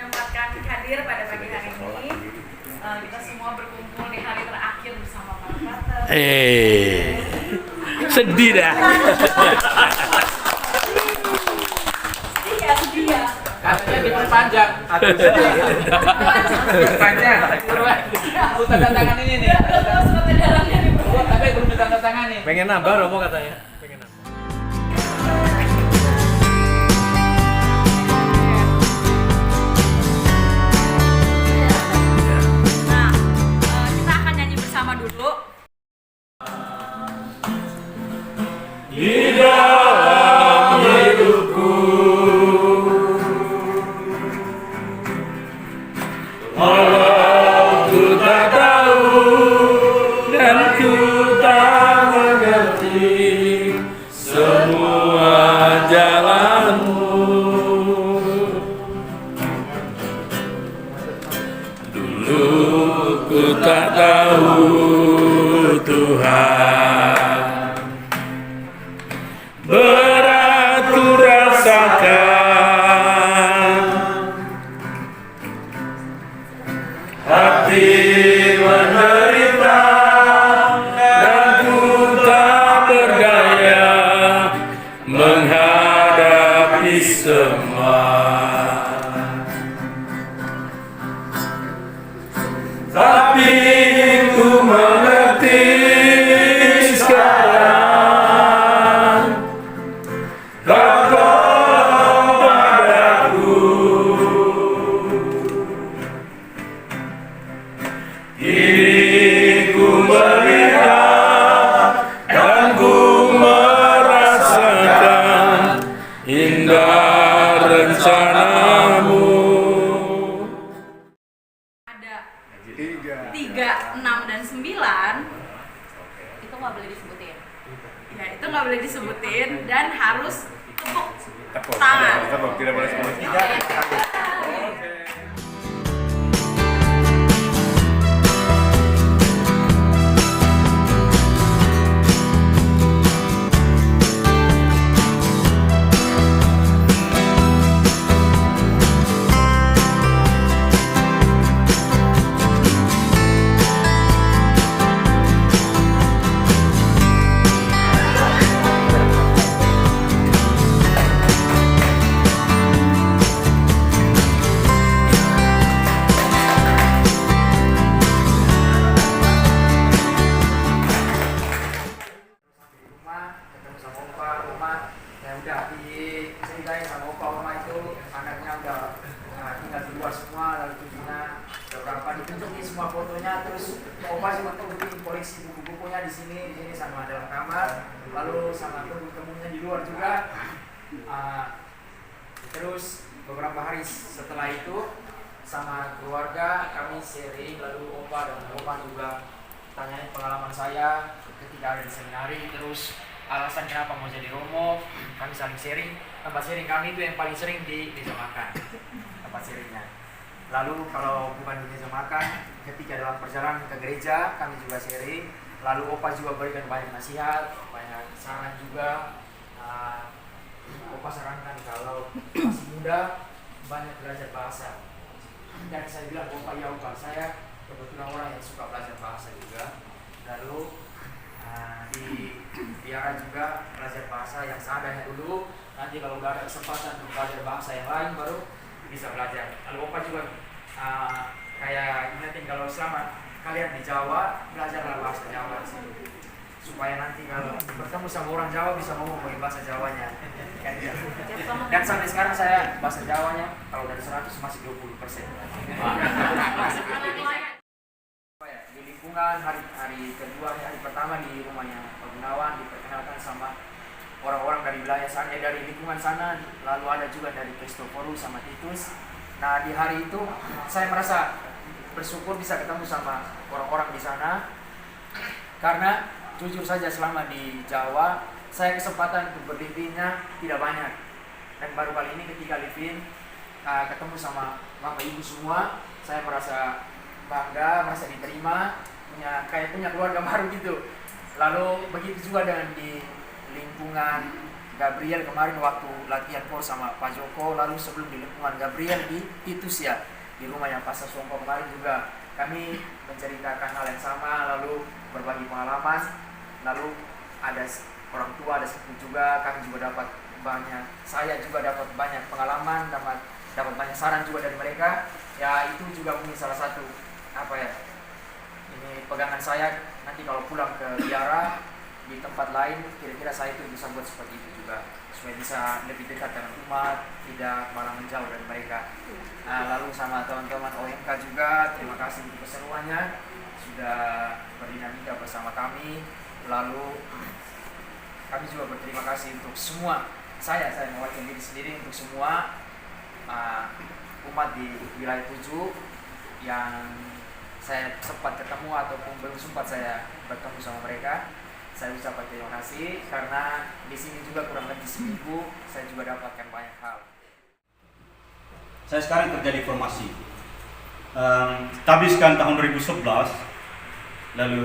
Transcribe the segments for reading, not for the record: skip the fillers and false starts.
menyempatkan hadir pada pagi hari ini. Kita semua berkumpul di hari terakhir bersama para frater. Sedih dah. Sedih ya. Katanya diperpanjang. Diperpanjang. Aku tanda tangan ini nih. Surat edarannya diperpanjang. Tapi belum ditanda tangani. Pengen nambah Romo katanya. Pengen nambah. Nah, kita akan nyanyi bersama dulu. Di dalam hidupku, walau ku tak tahu dan ku tak mengerti semua jalanmu, dulu ku tak tahu Tuhan, berat ku rasakan, hati menderita dan ku tak berdaya menghadapi semua. Tapi ku mengerti sekarang, kau padaku, kini ku melihat dan ku merasakan indah rencanamu. Ada 3, 6, dan 9. Itu nggak boleh disebutin. Ya, itu nggak boleh disebutin dan harus tepuk tangan. Tidak boleh sebut. Ketemu sama opa, oma yang udah diceritain sama opa, oma itu anaknya udah tinggal di luar semua, lalu cucunya beberapa ditunjukin semua fotonya, terus opa cuma tunjukin koleksi buku-bukunya di sini sama dalam kamar, lalu sama temen-temennya di luar juga. Terus beberapa hari setelah itu sama keluarga kami sharing, lalu opa dan oma juga tanyain pengalaman saya ketika ada di seminari, terus alasan kenapa mau jadi Romo. Kami saling sharing. Tempat sharing kami itu yang paling sering di meja makan, tempat sharingnya. Lalu kalau bukan di meja makan, ketika dalam perjalanan ke gereja kami juga sharing. Lalu opa juga berikan banyak nasihat, banyak saran juga. Opa sarankan kalau masih muda banyak belajar bahasa. Dan saya bilang opa, ya opa, saya kebetulan orang yang suka belajar bahasa juga. Lalu di biara juga belajar bahasa yang seadanya dulu. Nanti kalau nggak ada kesempatan untuk belajar bahasa yang lain baru bisa belajar. Lalu opa juga kayak ingetin kalau selama kalian di Jawa belajarlah bahasa Jawa sih, supaya nanti kalau bertemu sama orang Jawa bisa ngomong bahasa Jawanya. Dan sampai sekarang saya bahasa Jawanya kalau dari 100 masih 20%. Di lingkungan hari kedua, hari pertama di rumahnya Pak Gunawan diperkenalkan sama orang-orang dari wilayah sana, dari lingkungan sana, lalu ada juga dari Kristoforus sama Titus. Nah, di hari itu saya merasa bersyukur bisa ketemu sama orang-orang di sana, karena jujur saja selama di Jawa saya kesempatan untuk berlivinnya tidak banyak, dan baru kali ini ketika livin ketemu sama bapak ibu semua, saya merasa bangga, merasa diterima, punya keluarga baru gitu. Lalu begitu juga dengan di lingkungan Gabriel kemarin waktu latihan kor sama Pak Joko, lalu sebelum di lingkungan Gabriel di Titus ya, di rumah yang Pastor Songko kemarin juga kami menceritakan hal yang sama, lalu berbagi pengalaman, lalu ada orang tua, ada sepupu juga, kami juga dapat banyak, saya juga dapat banyak pengalaman, dapat banyak saran juga dari mereka. Ya itu juga mungkin salah satu ini pegangan saya nanti kalau pulang ke biara di tempat lain, kira-kira saya itu bisa buat seperti itu juga, supaya bisa lebih dekat dengan umat, tidak malah menjauh dari mereka. Lalu sama teman-teman OMK juga, terima kasih untuk keseruannya, sudah berdinamika bersama kami. Lalu kami juga berterima kasih untuk semua, saya mewakili diri sendiri untuk semua umat di wilayah 7 yang saya sempat ketemu ataupun belum sempat saya bertemu sama mereka. Saya ucapkan terima kasih karena di sini juga kurang lebih seminggu saya juga dapatkan banyak hal. Saya sekarang kerja di formasi. Habiskan tahun 2011, lalu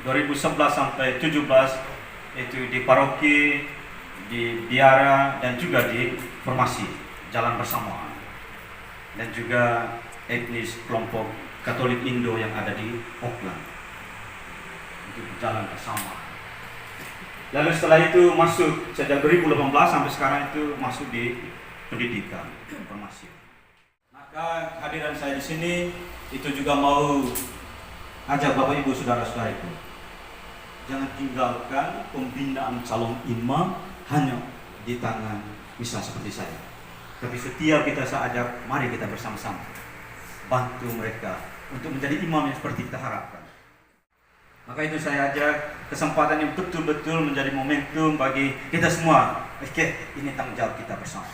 2011 sampai 17 itu di paroki, di biara dan juga di formasi jalan bersama, dan juga etnis kelompok Katolik Indo yang ada di Auckland untuk jalan bersama. Lalu setelah itu masuk sejak 2018 sampai sekarang itu masuk di pendidikan formasi. Maka hadiran saya di sini itu juga mau ajak Bapak Ibu saudara-saudara itu, jangan tinggalkan pembinaan calon imam hanya di tangan misal seperti saya. Tapi setiap saya ajak, mari kita bersama-sama bantu mereka untuk menjadi imam yang seperti kita harapkan. Maka itu saya ajak kesempatan yang betul-betul menjadi momentum bagi kita semua. Oke, ini tanggung jawab kita bersama.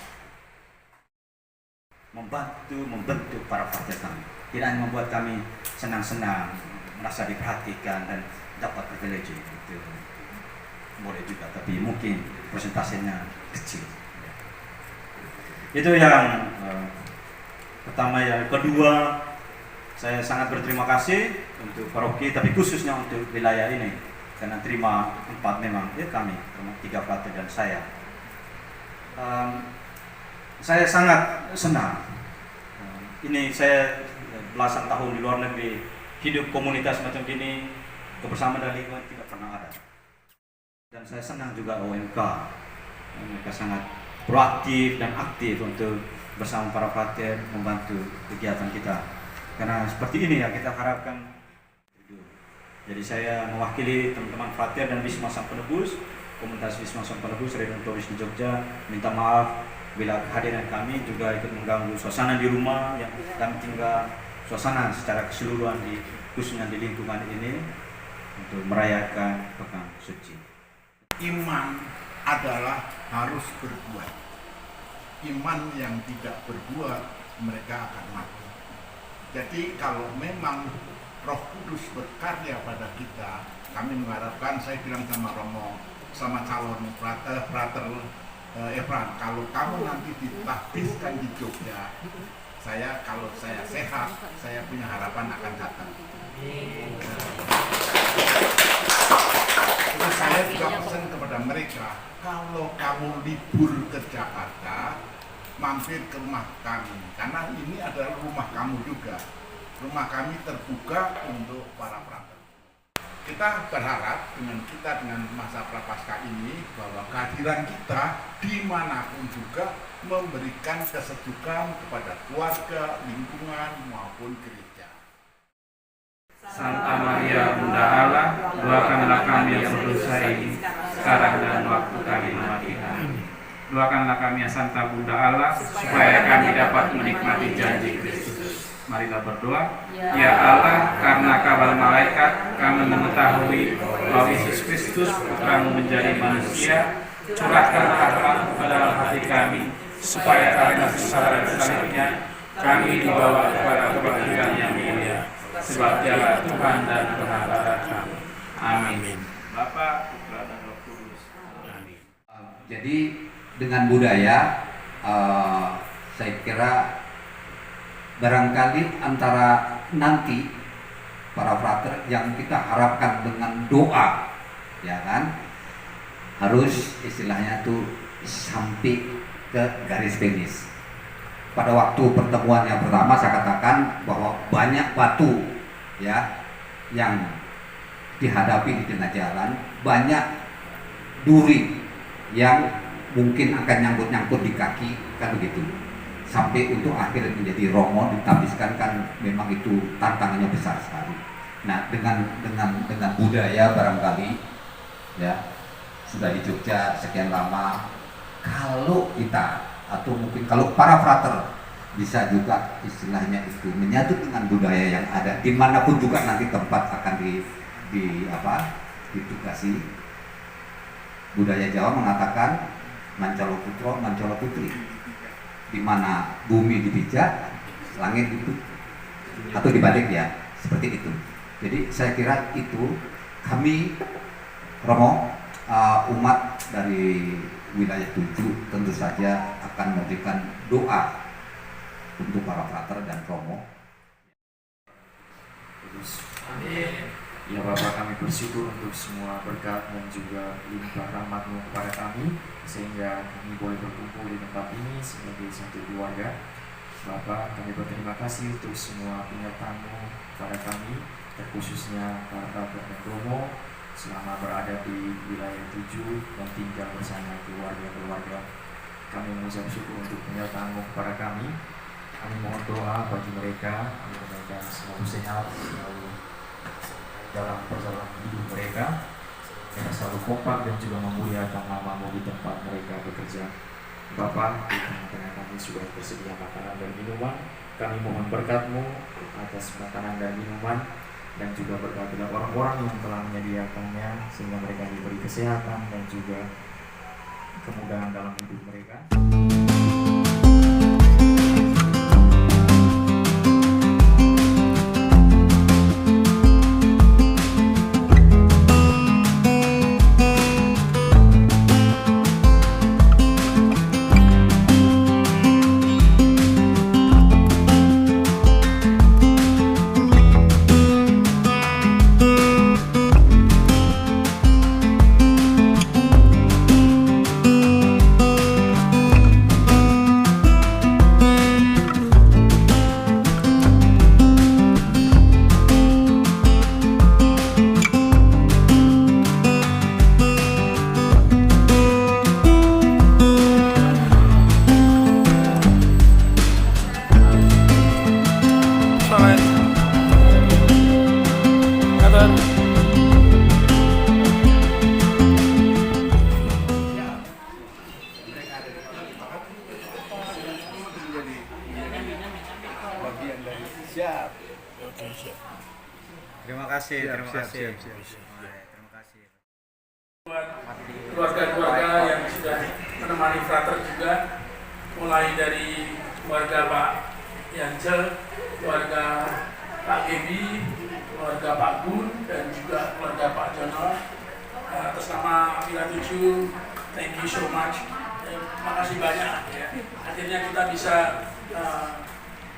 Membentuk para frater kami. Tidak hanya membuat kami senang-senang, merasa diperhatikan dan dapat privilege. Itu boleh juga, tapi mungkin persentasenya kecil. Itu yang pertama. Yang kedua, saya sangat berterima kasih untuk paroki, tapi khususnya untuk wilayah ini, karena terima 4 memang kami, 3 frater dan saya. Saya sangat senang. Ini saya belasan tahun di luar negeri, hidup komunitas macam ini, kebersamaan dan lingkungan tidak pernah ada. Dan saya senang juga OMK, mereka sangat proaktif dan aktif untuk bersama para frater membantu kegiatan kita. Karena seperti ini yang kita harapkan. Jadi saya mewakili teman-teman frater dan Wisma Sang Penebus, komunitas Wisma Sang Penebus Redemptoris di Jogja, minta maaf bila kehadiran kami juga ikut mengganggu suasana di rumah yang kami tinggal, suasana secara keseluruhan khususnya di lingkungan ini untuk merayakan Pekan Suci. Iman adalah harus berbuat. Iman yang tidak berbuat, mereka akan mati. Jadi kalau memang Roh Kudus berkarya pada kita, kami mengharapkan, saya bilang sama Romo, sama calon frater Efran, kalau kamu nanti ditahbiskan di Jogja, kalau saya sehat, saya punya harapan akan datang. Terus saya juga pesan kepada mereka, kalau kamu libur ke Jakarta, mampir ke rumah kami, karena ini adalah rumah kamu juga. Rumah kami terbuka untuk para frater. Kita berharap dengan masa prapaskah ini bahwa kehadiran kita dimanapun juga memberikan kesejukan kepada keluarga, lingkungan maupun gereja. Santa Maria Bunda Allah, doakanlah kami yang berdosa ini sekarang dan waktu kami mati. Doakanlah kami ya Santa Bunda Allah, supaya kami dapat menikmati janji Kristus. Marilah berdoa. Ya Allah, karena kabar malaikat kami mengetahui bahwa Yesus Kristus Putramu menjadi manusia, curahkanlah harapan dalam hati kami, supaya karena kesabaran salibnya kami dibawa kepada kebangkitan yang mulia. Sebab Dialah Tuhan dan Pengabar kami. Amin. Bapa, Putra dan Roh Kudus. Amin. Jadi dengan budaya, saya kira barangkali antara nanti para frater yang kita harapkan dengan doa, ya kan, harus istilahnya tuh sampai ke garis finish. Pada waktu pertemuan yang pertama saya katakan bahwa banyak batu ya yang dihadapi di tengah jalan, banyak duri yang mungkin akan nyangkut-nyangkut di kaki, kan begitu. Sampai untuk akhirnya menjadi romo ditabiskan, kan memang itu tantangannya besar sekali. Nah, dengan budaya barangkali ya sudah di Jogja sekian lama, kalau kita atau mungkin kalau para frater bisa juga istilahnya itu menyatu dengan budaya yang ada dimanapun juga nanti tempat akan ditugasi. Budaya Jawa mengatakan mancolo putro, mancolo putri, di mana bumi dipijak, langit itu, atau dibalik ya, seperti itu. Jadi saya kira itu kami Romo, umat dari wilayah 7 tentu saja akan memberikan doa untuk para frater dan Romo. Amin. Ya Bapak, kami bersyukur untuk semua berkat dan juga limpah rahmat-Mu kepada kami, sehingga kami boleh berkumpul di tempat ini sebagai satu keluarga. Bapak, kami berterima kasih untuk semua penyertaan-Mu kepada kami, terkhususnya para frater dan Romo selama berada di wilayah 7 dan tinggal bersama keluarga-keluarga. Kami mengucap syukur untuk penyertaan-Mu kepada kami. Kami mohon doa bagi mereka agar mereka selalu sehat, selalu dalam perjalanan hidup mereka, mereka selalu kompak dan juga memuliakan nama-Mu di tempat mereka bekerja. Bapa, di tengah-tengah kami sudah tersedia makanan dan minuman. Kami mohon berkat-Mu atas makanan dan minuman, dan juga berkatilah orang-orang yang telah menyediakannya, sehingga mereka diberi kesehatan dan juga kemudahan dalam hidup mereka. Terima kasih. Keluarga-keluarga yang sudah menemani frater juga, mulai dari keluarga Pak Yancel, keluarga Pak Gebi, keluarga Pak Gun, dan juga keluarga Pak Jono. Atas nama Villa 7, thank you so much. Terima kasih banyak ya. Akhirnya kita bisa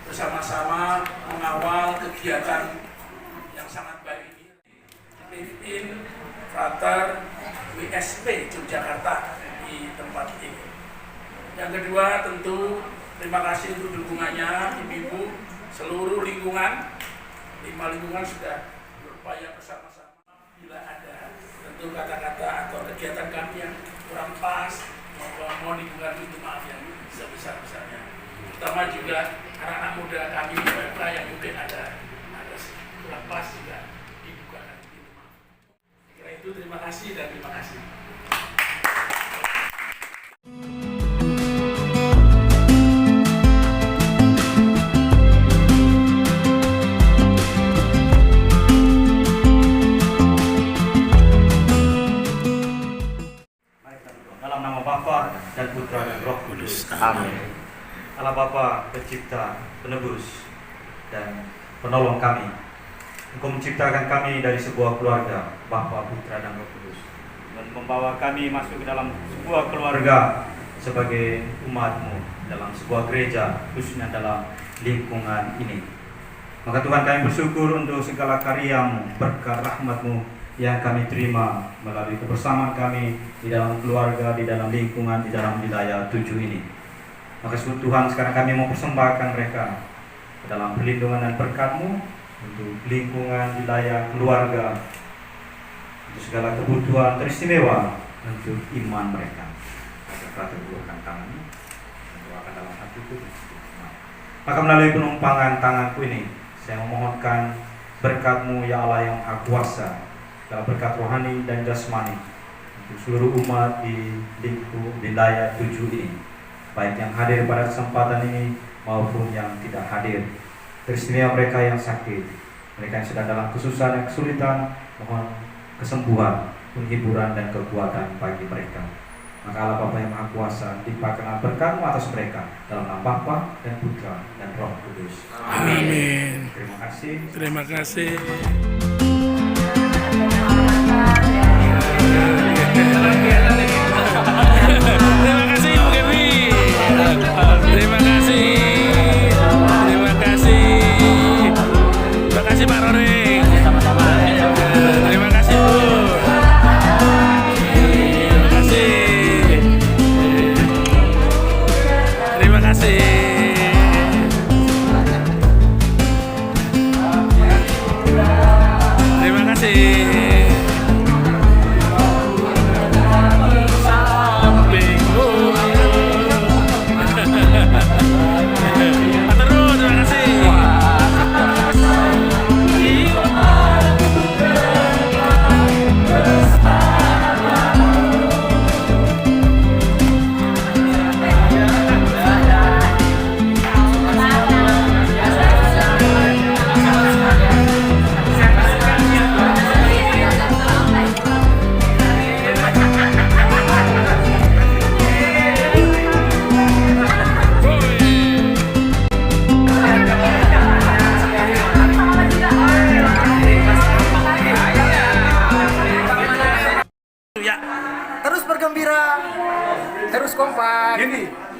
bersama-sama mengawal kegiatan yang sangat baik ini. Live in Frater WSP Yogyakarta di tempat ini. Yang kedua, tentu terima kasih untuk dukungannya ibu-ibu, seluruh lingkungan. 5 lingkungan sudah berupaya bersama-sama. Bila ada tentu kata-kata atau kegiatan kami yang kurang pas, mohon lingkungan itu maaf yang sebesar-besarnya. Terutama juga anak-anak muda kami di PMK yang mungkin ada kurang pas juga dibukakan. Kira itu terima kasih dan terima kasih. Dalam nama Bapa dan Putra dan Roh Kudus. Amin. Allah Bapa, Pencipta, Penebus, dan Penolong kami. Engkau menciptakan kami dari sebuah keluarga, Bapa, Putra, dan Roh Kudus, dan membawa kami masuk ke dalam sebuah keluarga sebagai umat-Mu dalam sebuah gereja, khususnya dalam lingkungan ini. Maka Tuhan, kami bersyukur untuk segala karya-Mu, berkat rahmat-Mu yang kami terima melalui kebersamaan kami di dalam keluarga, di dalam lingkungan, di dalam wilayah 7 ini. Maka Tuhan, sekarang kami mau persembahkan mereka ke dalam perlindungan dan berkat-Mu untuk lingkungan, wilayah, keluarga, untuk segala kebutuhan teristimewa untuk iman mereka. Frater ulurkan tanganmu dan doakan dalam hatiku. Maka melalui penumpangan tanganku ini, saya memohonkan berkat-Mu ya Allah yang Maha Kuasa, dalam berkat rohani dan jasmani untuk seluruh umat di lingkup wilayah 7 ini, baik yang hadir pada kesempatan ini maupun yang tidak hadir. Teristimewa mereka yang sakit, mereka yang sedang dalam kesusahan dan kesulitan, mohon kesembuhan, penghiburan dan kekuatan bagi mereka. Maka Allah Bapa yang Maha Kuasa, limpahkanlah berkat-Mu atas mereka dalam nama Bapa dan Putra dan Roh Kudus. Amin. Terima kasih. Terima kasih. Terima kasih Bu Gebi. Terima kasih. Terima kasih. Terima kasih Pak Rory. Terima kasih Bu. Terima kasih. Terima kasih. Terima kasih. Terus bergembira, terus kompak.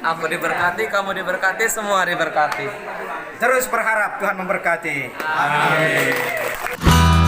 Aku diberkati, kamu diberkati, semua diberkati. Terus berharap Tuhan memberkati. Amin.